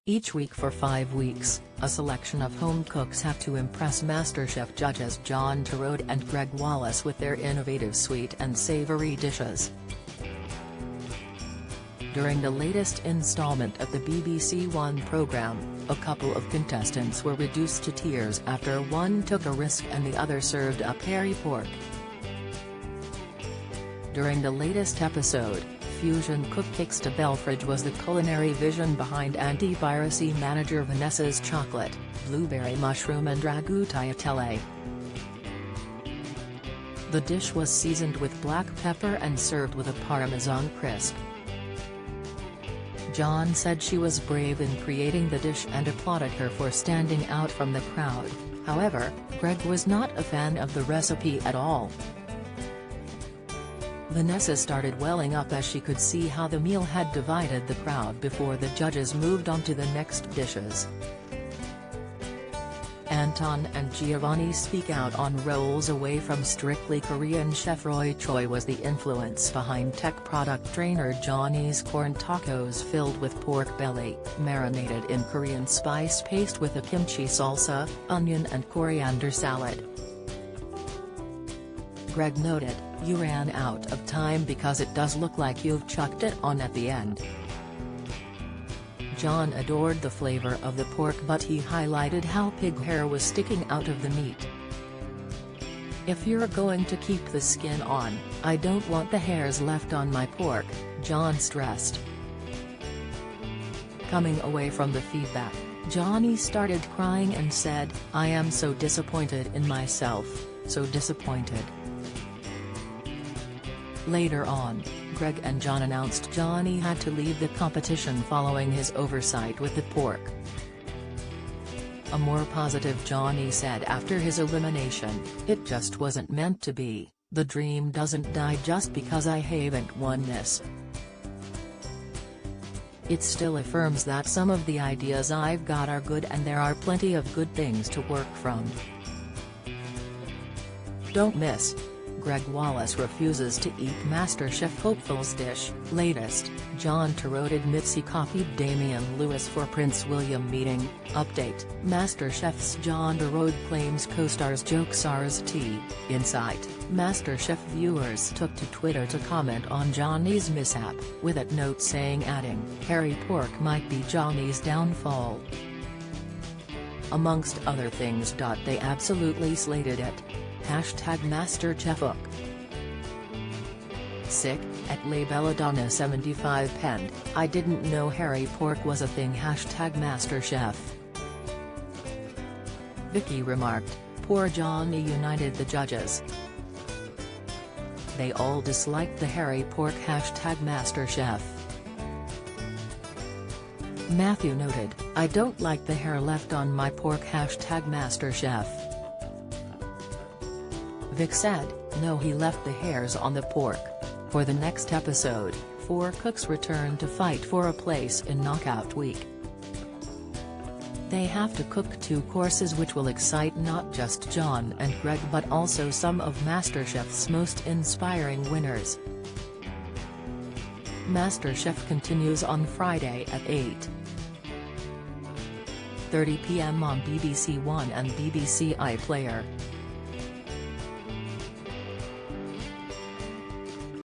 Each week for 5 weeks, a selection of home cooks have to impress MasterChef judges John Turode and Greg Wallace with their innovative sweet and savory dishes. During the latest installment of the BBC One programme, a couple of contestants were reduced to tears after one took a risk and the other served up hairy pork. During the latest episode, fusion cook Kixta Belfridge was the culinary vision behind anti-piracy manager Vanessa's chocolate, blueberry mushroom and ragu tagliatelle. The dish was seasoned with black pepper and served with a Parmesan crisp. John said she was brave in creating the dish and applauded her for standing out from the crowd. However, Greg was not a fan of the recipe at all. Vanessa started welling up as she could see how the meal had divided the crowd before the judges moved on to the next dishes. Anton and Giovanni speak out on roles away from strictly Korean. Chef Roy Choi was the influence behind tech product trainer Johnny's corn tacos filled with pork belly, marinated in Korean spice paste with a kimchi salsa, onion and coriander salad. Greg noted, "You ran out of time because it does look like you've chucked it on at the end." John adored the flavor of the pork, but he highlighted how pig hair was sticking out of the meat. "If you're going to keep the skin on, I don't want the hairs left on my pork," John stressed. Coming away from the feedback, Johnny started crying and said, "I am so disappointed in myself, so disappointed." Later on, Greg and John announced Johnny had to leave the competition following his oversight with the pork. A more positive Johnny said after his elimination, "It just wasn't meant to be. The dream doesn't die just because I haven't won this. It still affirms that some of the ideas I've got are good and there are plenty of good things to work from." Don't miss: Greg Wallace refuses to eat MasterChef hopeful's dish. Latest, John Turode admits he copied Damian Lewis for Prince William meeting. Update: MasterChef's John Turode claims co-stars joke SARS T. Insight: MasterChef viewers took to Twitter to comment on Johnny's mishap, with a note saying adding, "Hairy pork might be Johnny's downfall." Amongst other things. They absolutely slated it. #MasterChefOok. Sick, at La Belladonna 75 penned, "I didn't know hairy pork was a thing." #MasterChef. Vicky remarked, "Poor Johnny." United the judges. They all disliked the hairy pork. #MasterChef. Matthew noted, "I don't like the hair left on my pork." #MasterChef. Vic said, "No, he left the hairs on the pork." For the next episode, 4 cooks return to fight for a place in Knockout Week. They have to cook 2 courses which will excite not just John and Greg but also some of MasterChef's most inspiring winners. MasterChef continues on Friday at 8:30 p.m. on BBC One and BBC iPlayer.